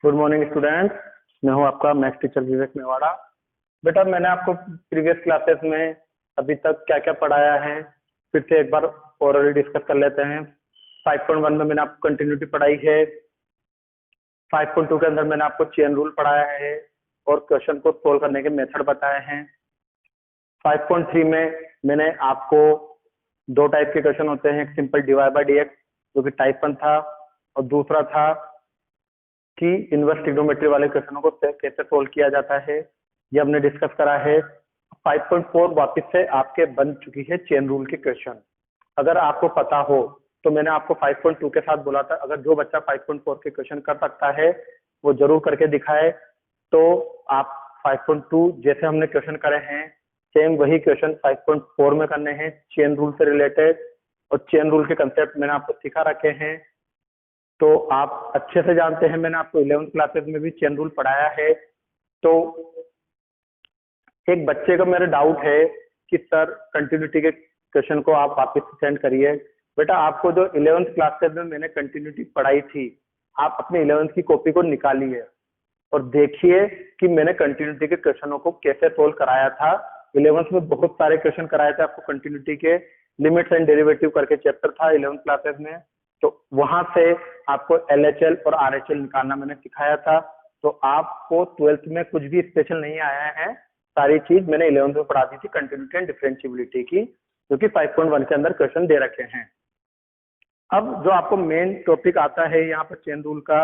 Good morning student. मैं हूं आपका मैथ्स टीचर विवेक मेवाड़ा। बेटा मैंने आपको प्रीवियस क्लासेस में अभी तक क्या क्या पढ़ाया है फिर से एक बार ओरली डिस्कस कर लेते हैं। 5.1 में मैंने आपको कंटिन्यूटी पढ़ाई है। 5.2 के अंदर मैंने आपको चेन रूल पढ़ाया है और क्वेश्चन को सोल्व करने के मेथड बताए हैं। 5.3 में मैंने आपको दो टाइप के क्वेश्चन होते हैं, एक सिंपल डिवाइड बाय डीएक्स जो कि टाइप 1 था और दूसरा था कि इनवर्स ट्रिग्नोमेट्री वाले क्वेश्चनों को कैसे सोल्व किया जाता है, ये हमने डिस्कस करा है। 5.4 वापस से आपके बन चुकी है चेन रूल के क्वेश्चन। अगर आपको पता हो तो मैंने आपको 5.2 के साथ बोला था, अगर जो बच्चा 5.4 के क्वेश्चन कर सकता है वो जरूर करके दिखाए। तो आप 5.2 जैसे हमने क्वेश्चन करे हैं सेम वही क्वेश्चन 5.4 में करने हैं चेन रूल से रिलेटेड, और चेन रूल के कंसेप्ट मैंने आपको सिखा रखे हैं तो आप अच्छे से जानते हैं। मैंने आपको 11th क्लासेस में भी चेन रूल पढ़ाया है। तो एक बच्चे का मेरा डाउट है कि सर कंटिन्यूटी के क्वेश्चन को आप वापस सेंड करिए। बेटा आपको जो 11th क्लासेस में मैंने कंटिन्यूटी पढ़ाई थी, आप अपने 11th की कॉपी को निकालिए और देखिए कि मैंने कंटिन्यूटी के क्वेश्चनों को कैसे सोल्व कराया था। 11th में बहुत सारे क्वेश्चन कराए थे आपको कंटिन्यूटी के, लिमिट्स एंड डेरिवेटिव करके चैप्टर था 11th क्लासेस में। तो वहां से आपको LHL और RHL निकालना मैंने सिखाया था। तो आपको 12th में कुछ भी स्पेशल नहीं आया है, सारी चीज मैंने 11th में पढ़ा दी थी कंटिन्यूटी एंड डिफरेंशिएबिलिटी की, जो कि 5.1 के अंदर क्वेश्चन दे रखे हैं। अब जो आपको मेन टॉपिक आता है यहाँ पर चेन रूल का,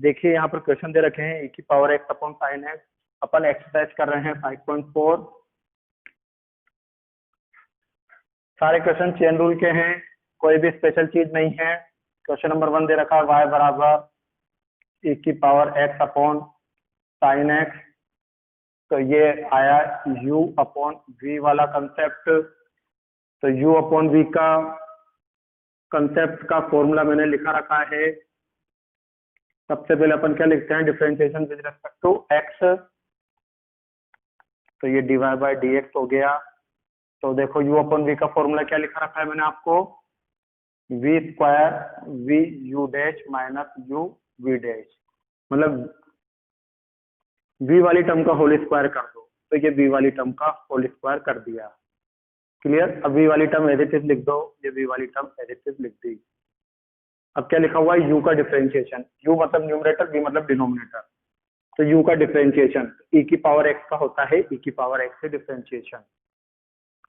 देखिए यहाँ पर क्वेश्चन दे रखे हैं e⁻x अपॉन sin x। अपन एक्सरसाइज कर रहे हैं 5.4। सारे क्वेश्चन चेन रूल के हैं, कोई भी स्पेशल चीज नहीं है। क्वेश्चन नंबर 1 दे रखा है y बराबर e⁻x अपॉन sin x, तो ये आया u अपॉन v वाला कंसेप्ट। तो u अपॉन v का कंसेप्ट का फॉर्मूला मैंने लिखा रखा है। सबसे पहले अपन क्या लिखते हैं, differentiation with respect to x, तो ये डिवाइड बाय dx हो गया। तो देखो u अपॉन v का फॉर्मूला क्या लिखा रखा है मैंने आपको, v square v u dash minus u v dash, मतलब v वाली टर्म का होल स्क्वायर कर दो, तो ये v वाली टर्म का होल स्क्वायर कर दिया। क्लियर। अब v वाली टर्म एज इट इज लिख दो, ये v वाली टर्म एज इट इज लिख दी। अब क्या लिखा हुआ है, u का डिफरेंशिएशन, u मतलब न्यूमरेटर, v मतलब डिनोमिनेटर, तो u का डिफरेंशिएशन e⁻x का होता है e⁻x से डिफरेंशिएशन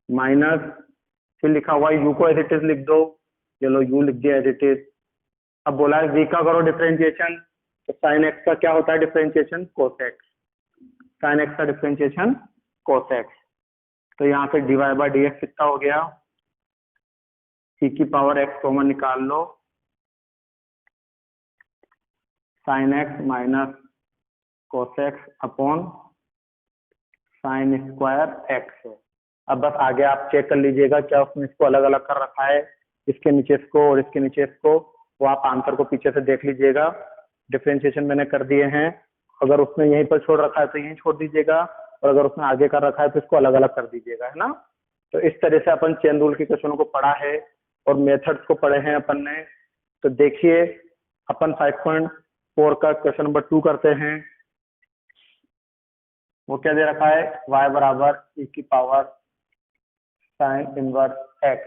माइनस, फिर लिखा हुआ है u को एज इट इज लिख दो, चलो u लिख दिया एज इट इज। अब बोला है v का करो डिफरेंशिएशन, तो sin x का क्या होता है differentiation, cos x, sin x का डिफरेंशिएशन cos x। तो यहाँ पे डिवाइड बाय dx कितना हो गया, e⁻x कॉमन निकाल लो, sin x minus cos x upon sin square x। अब बस आगे आप चेक कर लीजिएगा क्या उसने इसको अलग अलग कर रखा है, इसके नीचे इसको और इसके नीचे इसको, वो आप आंसर को पीछे से देख लीजिएगा। डिफरेंशिएशन मैंने कर दिए हैं, अगर उसने यहीं पर छोड़ रखा है तो यहीं छोड़ दीजिएगा, और अगर उसने आगे कर रखा है तो इसको अलग अलग कर दीजिएगा, है ना। तो इस तरह से अपन चेन रूल के क्वेश्चनों को पढ़ा है और मेथड्स को पढ़े हैं अपन ने। तो देखिए अपन 5.4 का क्वेश्चन नंबर 2 करते हैं। वो क्या दे रखा है, y बराबर e⁻ sin इनवर्स x।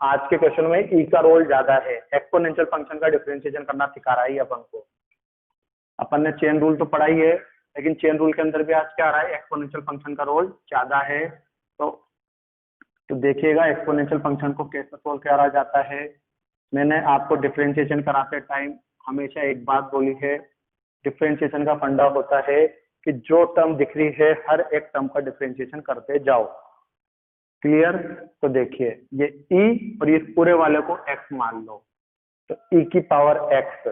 आज के क्वेश्चन में e का रोल ज्यादा है, एक्सपोनेंशियल फंक्शन का डिफरेंशिएशन करना सिखा रहा है अपन को। अपन ने चेन रूल तो पढ़ा ही है, लेकिन चेन रूल के अंदर भी आज क्या आ रहा है, एक्सपोनेंशियल फंक्शन का रोल ज्यादा है। तो देखिएगा एक्सपोनेंशियल फंक्शन को कैसे सोल्व करा जाता है। मैंने आपको डिफरेंशिएशन कराते टाइम हमेशा एक बात बोली है, डिफरेंशिएशन का फंडा होता है कि जो टर्म दिख रही है हर एक टर्म का डिफरेंशिएशन करते जाओ। क्लियर। तो देखिए ये e और ये पूरे वाले को x मान लो, तो e⁻x,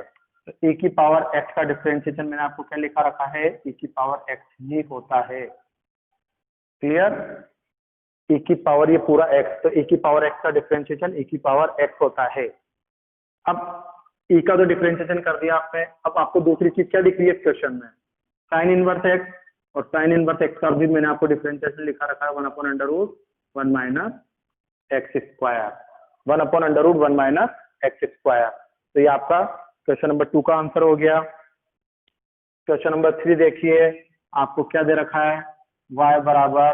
तो e⁻x का डिफरेंशिएशन मैंने आपको क्या लिखा रखा है, e⁻x ही होता है। क्लियर। e⁻, ये पूरा x, तो e⁻x का डिफरेंशिएशन e⁻x होता है। अब e का तो डिफरेंशिएशन कर दिया आपने, अब आपको दूसरी चीज क्या दिख रही है क्वेश्चन में, साइन इनवर्स x, और साइन इनवर्स x का भी मैंने आपको डिफरेंशिएशन लिखा रखा है 1/√1 minus x square, 1/√1 minus x square. तो ये आपका क्वेश्चन नंबर 2 का आंसर हो गया। क्वेश्चन नंबर 3 देखिए, आपको क्या दे रखा है, y बराबर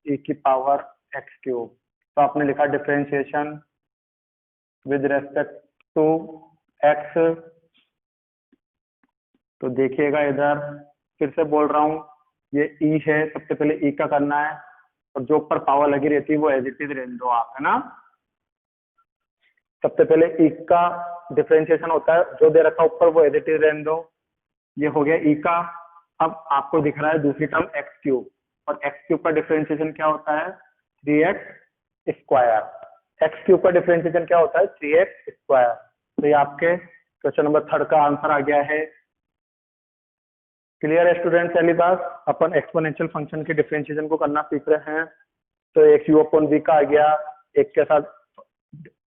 e की पावर x क्यूब। तो आपने लिखा differentiation with respect to x। तो देखिएगा इधर, फिर से बोल रहा हूँ, ये e है, सबसे पहले e का करना है, और जो ऊपर पावर लगी रहती है वो एज इट इज रहने दो आप, है ना। सबसे पहले e का डिफरेंशिएशन होता है, जो दे रखा ऊपर वो एज इट इज रहने दो। ये हो गया e का। अब आपको दिख रहा है दूसरी टर्म x क्यूब, और x क्यूब का डिफरेंशिएशन क्या होता है, 3x स्क्वायर। x क्यूब का डिफरेंशिएशन क्या होता है, 3x स्क्वायर। तो ये आपके क्वेश्चन नंबर 3 का आंसर आ गया है। क्लियर है स्टूडेंट, पहली बात अपन एक्सपोनेंशियल फंक्शन के डिफरेंशिएशन को करना सीख रहे हैं। तो एक u अपॉन v का आ गया, एक के साथ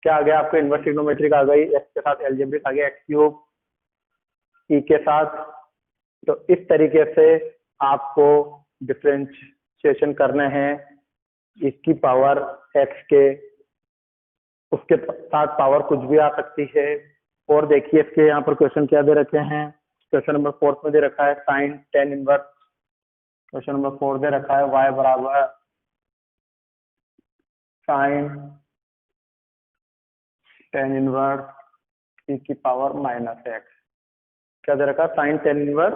क्या आ गया आपको, इनवर्स ट्रिग्नोमेट्रिक आ गई, x के साथ एलजेब्रिक आ गया x क्यूब, e के साथ। तो इस तरीके से आपको डिफरेंशिएशन करने हैं इसकी पावर x के, उसके साथ पावर कुछ भी आ सकती है। और देखिए इसके यहाँ पर क्वेश्चन क्या दे रखे हैं, क्वेश्चन नंबर 4 में दे रखा है sine tan inverse. Question number 4 दे रखा है y बराबर साइन टेन इनवर्स e की पावर माइनस एक्स। क्या दे रखा है, साइन टेन इनवर्स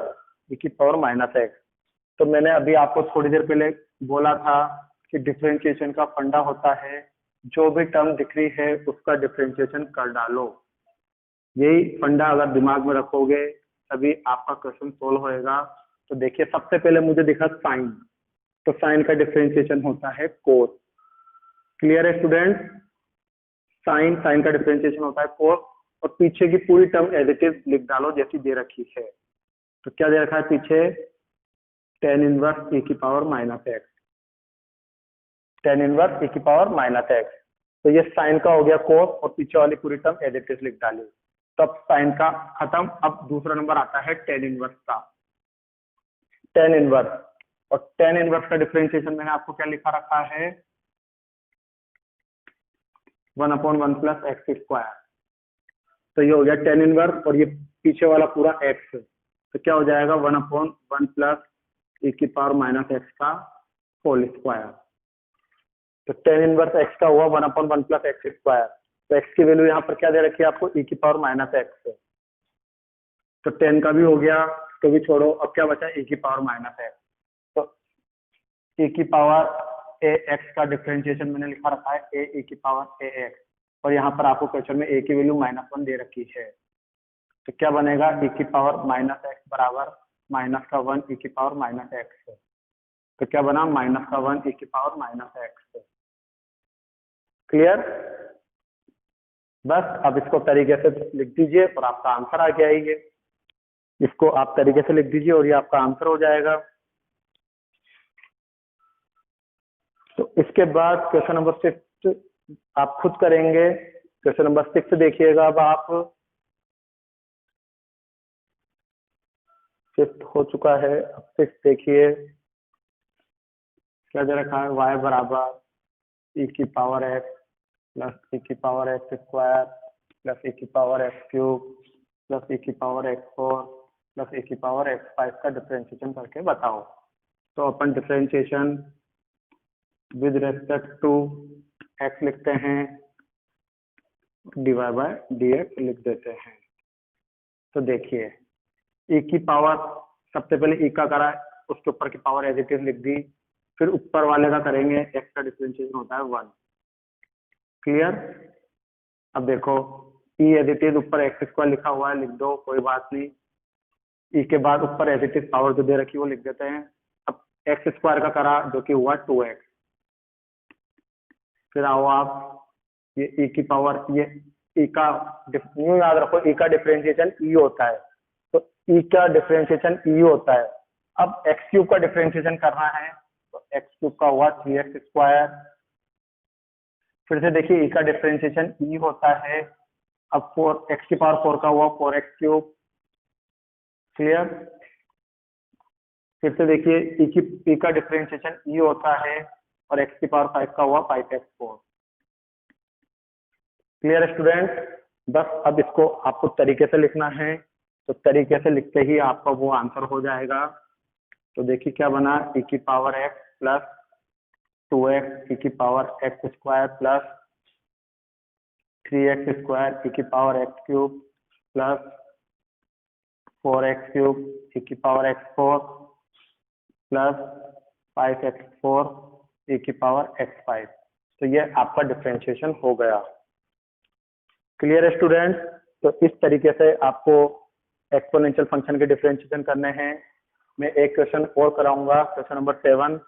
e की पावर माइनस एक्स। तो मैंने अभी आपको थोड़ी देर पहले बोला था कि डिफरेंशिएशन का फंडा होता है, जो भी टर्म दिख रही है उसका डिफरेंशिएशन कर डालो। यही फंडा अगर दिमाग में रखोगे तभी आपका क्वेश्चन सोल्व होएगा। तो देखिए सबसे पहले मुझे दिखा साइन, तो साइन का डिफरेंशिएशन होता है कोस। क्लियर है स्टूडेंट, साइन साइन का डिफरेंशिएशन होता है कोस, और पीछे की पूरी टर्म एज इट इज लिख डालो जैसी दे रखी है। तो क्या दे रखा है पीछे, टेन इनवर्स e की power minus x, ten inverse e की पावर माइनस एक्स। तो ये साइन का हो गया कोस, और पीछे वाली पूरी टर्म एज इट इज लिख डाली। तब साइन का खत्म। अब दूसरा नंबर आता है टेन इनवर्स का, टेन इनवर्स। और टेन इनवर्स का डिफरेंशिएशन मैंने आपको क्या लिखा रखा है, 1/1 प्लस एक्स स्क्वायर। तो ये हो गया टेन इनवर्स, और ये पीछे वाला पूरा एक्स, तो क्या हो जाएगा 1/1 प्लस e की पावर माइनस एक्स का होल स्क्वायर। तो टेन इनवर्स एक्स का हुआ 1/1 प्लस एक्स स्क्वायर। तो एक्स की वैल्यू यहाँ पर क्या दे रखी है आपको, e की पावर माइनस एक्स। तो 10 का भी हो गया, तो भी छोड़ो, अब क्या बचा, e की पावर माइनस एक्स। तो e की पावर ए एक्स का डिफरेंशिएशन मैंने लिखा रखा है ए की पावर ए एक्स, और यहाँ पर आपको क्वेश्चन में a की वैल्यू -1 दे रखी है। तो क्या बनेगा, e की पावर माइनस एक्स बराबर माइनस का 1 e की पावर माइनस एक्स। तो क्या बना, माइनस का 1 e की पावर माइनस एक्स। क्लियर, बस अब इसको तरीके से लिख दीजिए और आपका आंसर आ गया ये। इसको आप तरीके से लिख दीजिए और ये आपका आंसर हो जाएगा। तो इसके बाद क्वेश्चन नंबर 6 आप खुद करेंगे। क्वेश्चन नंबर 6 देखिएगा, अब आप 5th हो चुका है, अब 6 देखिए क्या दे रखा है, y बराबर e की पावर x प्लस e की power x square plus e की power x cube plus e की पावर x4 प्लस e की पावर x5 का डिफरेंशिएशन करके बताओ। तो अपन differentiation with respect to x लिखते हैं, dy बाय dx लिख देते हैं। तो देखिए e की पावर, सबसे पहले e का करा, उसके ऊपर की पावर एज इट इज लिख दी, फिर ऊपर वाले का करेंगे, x का डिफरेंशिएशन होता है 1। क्लियर, अब देखो e एज इट इज ऊपर एक्स स्क्वायर लिखा हुआ है, लिख दो, कोई बात नहीं। e के बाद ऊपर एज इट इज पावर जो दे रखी वो लिख देते हैं। अब एक्स स्क्वायर का करा जो कि हुआ 2x, फिर आओ आप ये e की पावर, ये e का यूं याद रखो, e का डिफरेंशिएशन e होता है, तो e का डिफरेंशिएशन e होता है। अब x क्यूब का डिफरेंशिएशन करना है, तो x क्यूब का हुआ 3x स्क्वायर। फिर से देखिए e का डिफरेंशिएशन e होता है, अब 4x की पावर 4 का हुआ 4x क्यूब। क्लियर, फिर से देखिए e का डिफरेंशिएशन e होता है, और x की पावर 5 का हुआ 5x4। क्लियर स्टूडेंट, बस अब इसको आपको तरीके से लिखना है तो तरीके से लिखते ही आपका वो आंसर हो जाएगा। तो देखिए क्या बना, e की power x plus 2x e की power x square plus 3x square e की power x cube plus 4x cube e की power x4 plus 5x4 e की पावर x5। तो ये आपका डिफरेंशिएशन हो गया। क्लियर है स्टूडेंट? तो इस तरीके से आपको एक्सपोनेंशियल फंक्शन के डिफरेंशिएशन करने हैं। मैं एक क्वेश्चन और कराऊंगा, क्वेश्चन नंबर 7।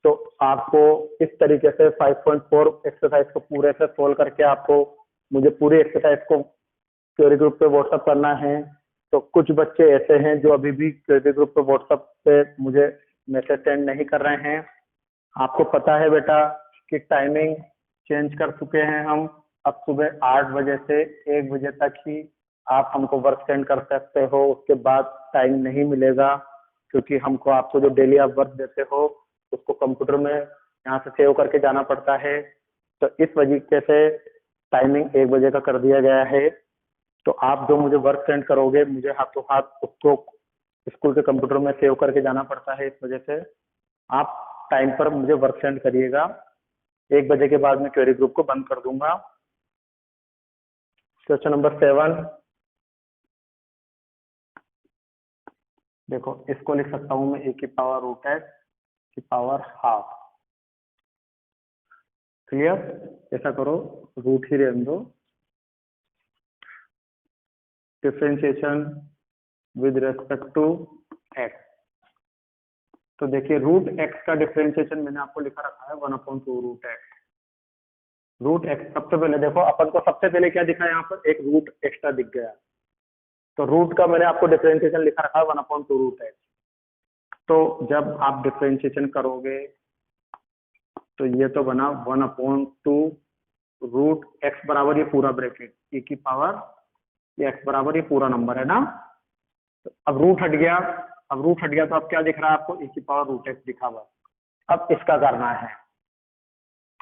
तो आपको इस तरीके से 5.4 एक्सरसाइज को पूरे से सोल्व करके आपको मुझे पूरी एक्सरसाइज को क्वेरी ग्रुप पे व्हाट्सअप करना है। तो कुछ बच्चे ऐसे हैं जो अभी भी क्वेरी ग्रुप पे व्हाट्सअप पे मुझे मैसेज सेंड नहीं कर रहे हैं। आपको पता है बेटा कि टाइमिंग चेंज कर चुके हैं हम। अब सुबह 8 बजे से 1 बजे तक ही आप हमको वर्क सेंड कर सकते हो, उसके बाद टाइम नहीं मिलेगा, क्योंकि हमको आपको जो डेली आप वर्क देते हो उसको कंप्यूटर में यहाँ से सेव करके जाना पड़ता है। तो इस वजह से टाइमिंग 1 बजे का कर दिया गया है। तो आप जो मुझे वर्क सेंड करोगे, मुझे हाथों हाथ उसको स्कूल के कंप्यूटर में सेव करके जाना पड़ता है। इस वजह से आप टाइम पर मुझे वर्क सेंड करिएगा। 1 बजे के बाद मैं क्वेरी ग्रुप को बंद कर दूंगा। क्वेश्चन नंबर 7 देखो, इसको लिख सकता हूं मैं ए की पावर रूट एक्स की पावर हाफ। क्लियर? ऐसा करो, रूट ही रहने दो। Differentiation with respect to x. तो देखिए रूट एक्स का डिफरेंशिएशन मैंने आपको लिखा रखा है 1/2 रूट एक्स। रूट एक्स सबसे पहले देखो, अपन को सबसे पहले क्या दिखा, यहाँ पर एक रूट एक्स्ट्रा दिख गया। तो रूट का मैंने आपको डिफरेंशिएशन लिखा रखा है 1/2 रूट एक्स। तो जब आप डिफरेंशिएशन करोगे तो ये तो बना 1/2 रूट एक्स बराबर ये पूरा ब्रैकेट e की पावर, ये x बराबर ये पूरा नंबर है ना। तो अब रूट हट गया, तो अब क्या दिख रहा है आपको, e की पावर रूट एक्स दिखा हुआ। अब इसका करना है,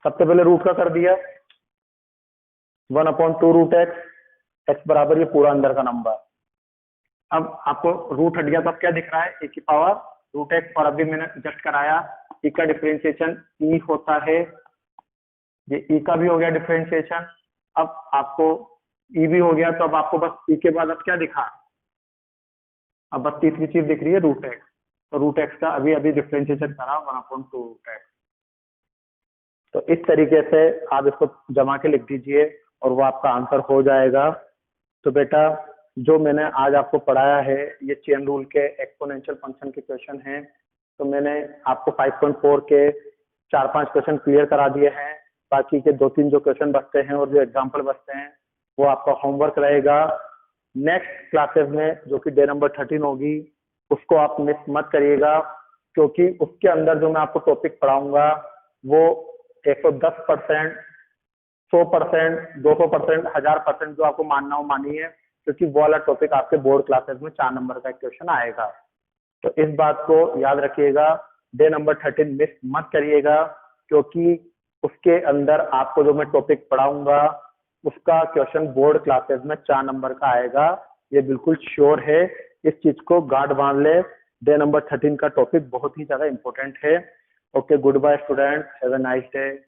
सबसे पहले रूट का कर दिया 1/2 रूट एक्स बराबर ये पूरा अंदर का नंबर। अब आपको रूट हट गया तो अब क्या दिख रहा है, e की पावर रूट एक्स। और अभी मैंने जस्ट कराया e का डिफरेंशिएशन e होता है, ये e का भी हो गया डिफरेंशिएशन। अब आपको e भी हो गया, तो अब आपको बस e के बाद अब क्या दिखा, अब बस तीसरी चीज दिख रही है रूट एक्स। तो रूट एक्स का अभी डिफरेंशिएशन करा 1/2 रूट एक्स। तो इस तरीके से आप इसको जमा के लिख दीजिए और वो आपका आंसर हो जाएगा। तो बेटा जो मैंने आज आपको पढ़ाया है ये चेन रूल के एक्सपोनेंशियल फंक्शन के क्वेश्चन हैं। तो मैंने आपको 5.4 के 4-5 क्वेश्चन क्लियर करा दिए हैं। बाकी के 2-3 जो क्वेश्चन बचते हैं और जो एग्जाम्पल बचते हैं वो आपका होमवर्क रहेगा। नेक्स्ट क्लासेस में जो कि डे नंबर 13 होगी उसको आप मिस मत करिएगा, क्योंकि उसके अंदर जो मैं आपको टॉपिक पढ़ाऊंगा वो 110%, 100%, 200%, 1000% जो आपको मानना हो मानिए, क्योंकि वो वाला टॉपिक आपके बोर्ड क्लासेस में 4 नंबर का क्वेश्चन आएगा। तो इस बात को याद रखिएगा, डे नंबर 13 मिस मत करिएगा, क्योंकि उसके अंदर आपको जो मैं टॉपिक पढ़ाऊंगा उसका क्वेश्चन बोर्ड क्लासेस में 4 नंबर का आएगा। ये बिल्कुल श्योर है, इस चीज को गार्ड बांध ले। डे नंबर 13 का टॉपिक बहुत ही ज्यादा इंपॉर्टेंट है। Okay, good bye student, have a nice day.